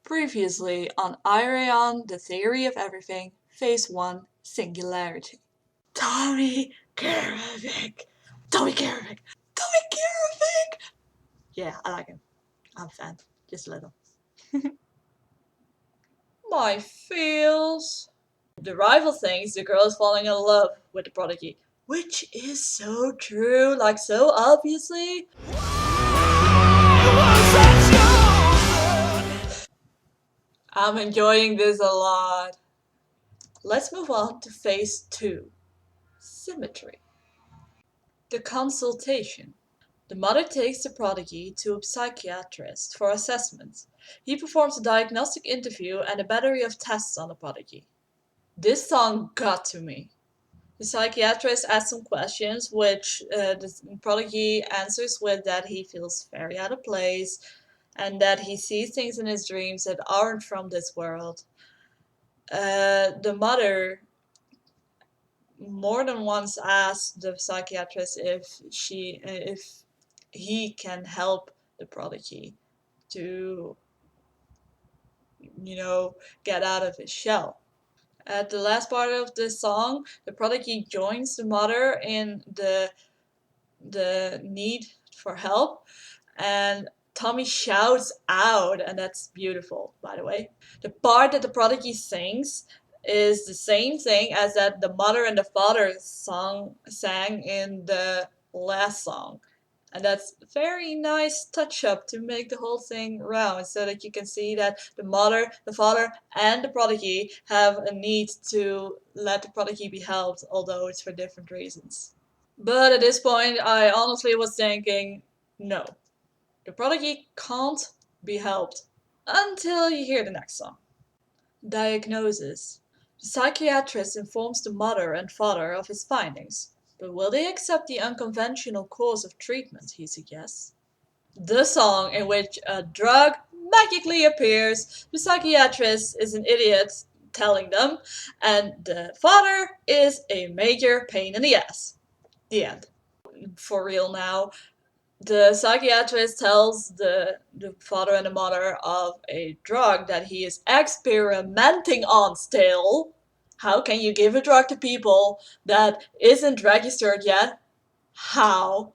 Previously on Ayreon, the Theory of Everything, Phase 1, Singularity. Tommy Karovic! Tommy Karovic! Tommy Karovic! Yeah, I like him. I'm a fan. Just a little. My feels. The rival thinks the girl is falling in love with the prodigy. Which is so true, like so obviously. I'm enjoying this a lot. Let's move on to Phase 2. Symmetry. The consultation. The mother takes the prodigy to a psychiatrist for assessment. He performs a diagnostic interview and a battery of tests on the prodigy. This song got to me. The psychiatrist asks some questions, which the prodigy answers with that he feels very out of place and that he sees things in his dreams that aren't from this world. The mother more than once asked the psychiatrist if he can help the prodigy to, get out of his shell. At the last part of the song, the prodigy joins the mother in the need for help, and Tommy shouts out, and that's beautiful, by the way. The part that the prodigy sings is the same thing as that the mother and the father sang in the last song. And that's a very nice touch up to make the whole thing round, so that you can see that the mother, the father, and the prodigy have a need to let the prodigy be helped, although it's for different reasons. But at this point, I honestly was thinking, no, the prodigy can't be helped until you hear the next song. Diagnosis. The psychiatrist informs the mother and father of his findings, but will they accept the unconventional course of treatment he suggests? The song in which a drug magically appears, the psychiatrist is an idiot telling them, and the father is a major pain in the ass. The end. For real now. The psychiatrist tells the father and the mother of a drug that he is experimenting on still. How can you give a drug to people that isn't registered yet? How?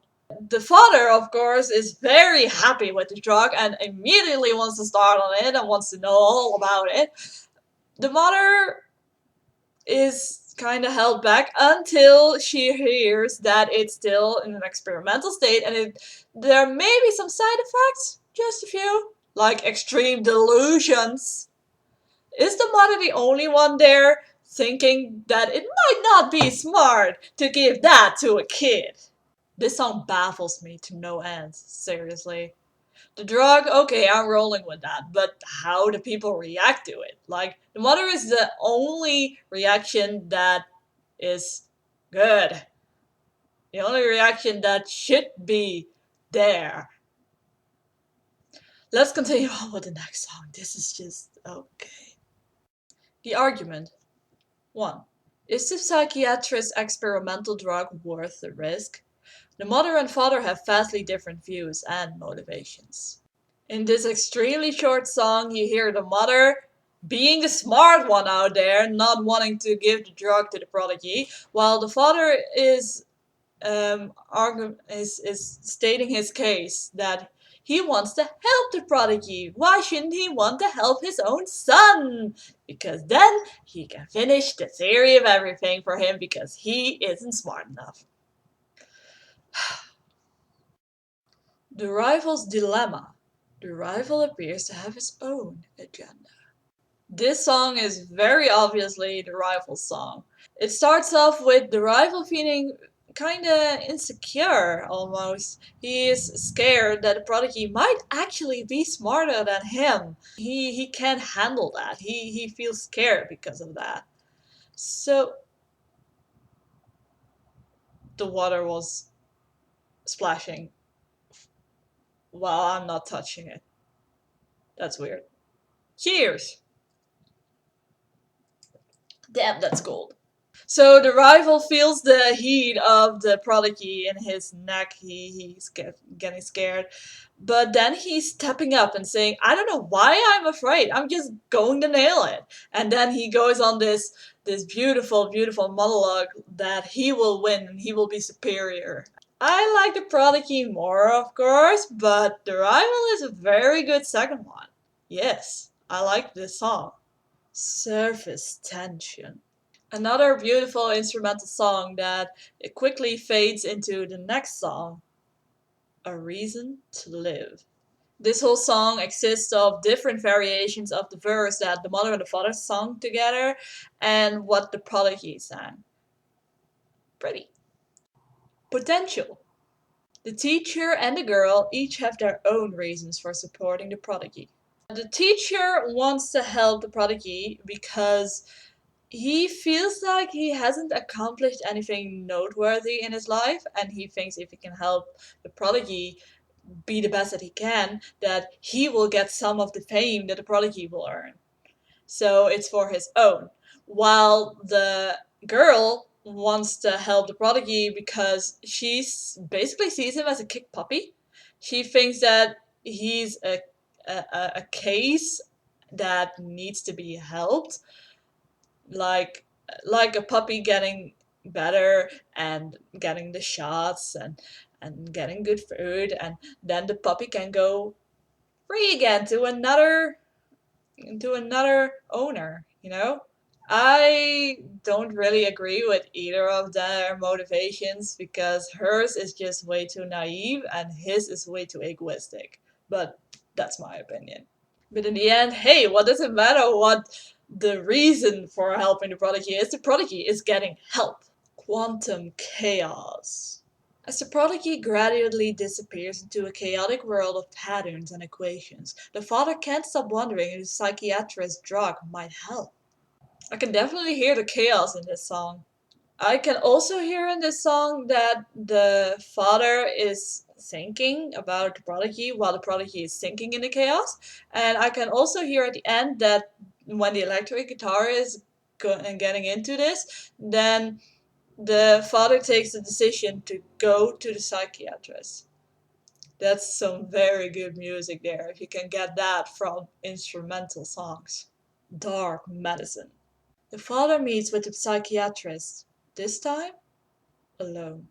The father, of course, is very happy with the drug and immediately wants to start on it and wants to know all about it. The mother is kind of held back until she hears that it's still in an experimental state and there may be some side effects, just a few, like extreme delusions. Is the mother the only one there thinking that it might not be smart to give that to a kid? This song baffles me to no end, seriously. The drug, okay, I'm rolling with that, but how do people react to it? Like, the mother is the only reaction that is good. The only reaction that should be there. Let's continue on with the next song. This is just okay. The argument. 1. Is the psychiatrist's experimental drug worth the risk? The mother and father have vastly different views and motivations. In this extremely short song, you hear the mother being the smart one out there, not wanting to give the drug to the prodigy, while the father is stating his case that he wants to help the prodigy. Why shouldn't he want to help his own son? Because then he can finish the theory of everything for him because he isn't smart enough. The rival's dilemma. The rival appears to have his own agenda. This song is very obviously the rival's song. It starts off with the rival feeling kinda insecure almost. He is scared that the prodigy might actually be smarter than him. He can't handle that. He feels scared because of that. So the water was splashing while I'm not touching it. That's weird. Cheers! Damn, that's gold. So the rival feels the heat of the prodigy in his neck. Getting scared. But then he's stepping up and saying, I don't know why I'm afraid. I'm just going to nail it. And then he goes on this beautiful, beautiful monologue that he will win and he will be superior. I like the prodigy more, of course, but the rival is a very good second one. Yes, I like this song. Surface tension. Another beautiful instrumental song that it quickly fades into the next song, A Reason to Live. This whole song exists of different variations of the verse that the mother and the father sung together and what the prodigy sang. Pretty. Potential. The teacher and the girl each have their own reasons for supporting the prodigy. The teacher wants to help the prodigy because he feels like he hasn't accomplished anything noteworthy in his life, and he thinks if he can help the prodigy be the best that he can, that he will get some of the fame that the prodigy will earn. So it's for his own. While the girl wants to help the prodigy because she basically sees him as a kick puppy. She thinks that he's a case that needs to be helped, like like a puppy getting better and getting the shots and getting good food, and then the puppy can go free again to another owner, you know? I don't really agree with either of their motivations because hers is just way too naive and his is way too egoistic. But that's my opinion. But in the end, hey, what does it matter what the reason for helping the prodigy is? The prodigy is getting help. Quantum chaos. As the prodigy gradually disappears into a chaotic world of patterns and equations, the father can't stop wondering if the psychiatrist's drug might help. I can definitely hear the chaos in this song. I can also hear in this song that the father is thinking about the prodigy while the prodigy is sinking in the chaos. And I can also hear at the end that when the electric guitar is getting into this, then the father takes the decision to go to the psychiatrist. That's some very good music there, if you can get that from instrumental songs. Dark medicine. The father meets with the psychiatrist, this time alone.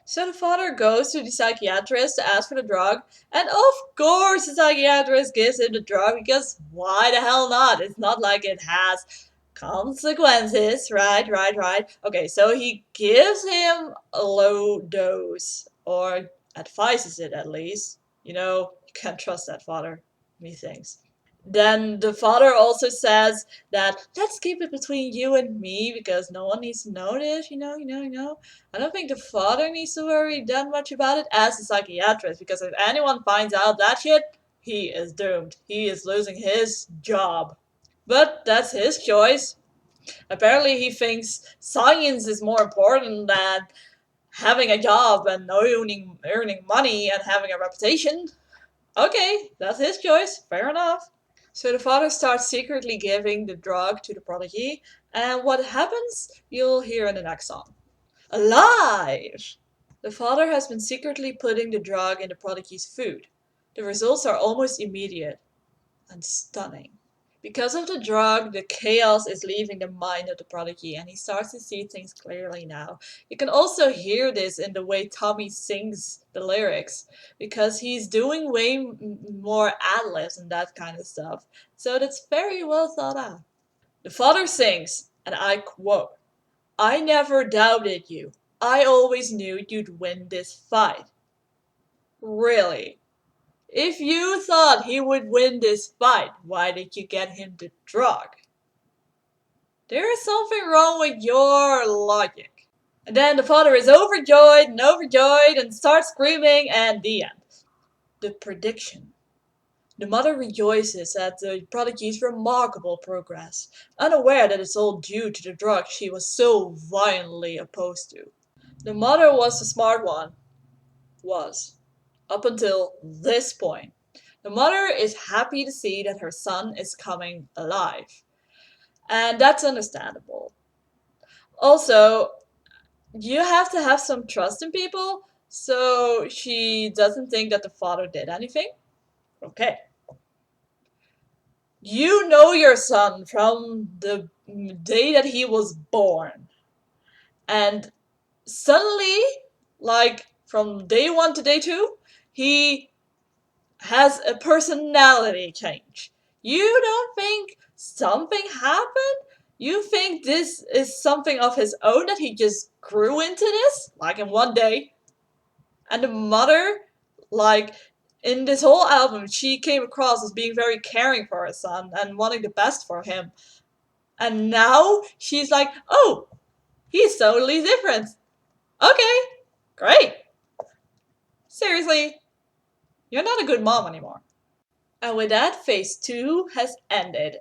So the father goes to the psychiatrist to ask for the drug, and of course the psychiatrist gives him the drug because why the hell not? It's not like it has consequences, right, right, right. Okay, so he gives him a low dose, or advises it at least. You know, you can't trust that father, methinks. Then the father also says that let's keep it between you and me because no one needs to know this, you know. I don't think the father needs to worry that much about it as a psychiatrist because if anyone finds out that shit, he is doomed. He is losing his job. But that's his choice. Apparently, he thinks science is more important than having a job and earning money and having a reputation. Okay, that's his choice. Fair enough. So the father starts secretly giving the drug to the prodigy, and what happens, you'll hear in the next song. Alive! The father has been secretly putting the drug in the prodigy's food. The results are almost immediate and stunning. Because of the drug, the chaos is leaving the mind of the prodigy, and he starts to see things clearly now. You can also hear this in the way Tommy sings the lyrics, because he's doing way more ad-libs and that kind of stuff. So that's very well thought out. The father sings, and I quote, I never doubted you. I always knew you'd win this fight. Really? If you thought he would win this fight, why did you get him the drug? There is something wrong with your logic. And then the father is overjoyed and starts screaming, and the end. The prediction. The mother rejoices at the prodigy's remarkable progress, unaware that it's all due to the drug she was so violently opposed to. The mother was the smart one. Was. Up until this point. The mother is happy to see that her son is coming alive. And that's understandable. Also, you have to have some trust in people, so she doesn't think that the father did anything. Okay. You know your son from the day that he was born. And suddenly, like from day one to day two, he has a personality change. You don't think something happened? You think this is something of his own that he just grew into this, like in one day? And the mother, like, in this whole album, she came across as being very caring for her son and wanting the best for him. And now she's like, oh, he's totally different. Okay, great. Seriously, you're not a good mom anymore. And with that, phase 2 has ended.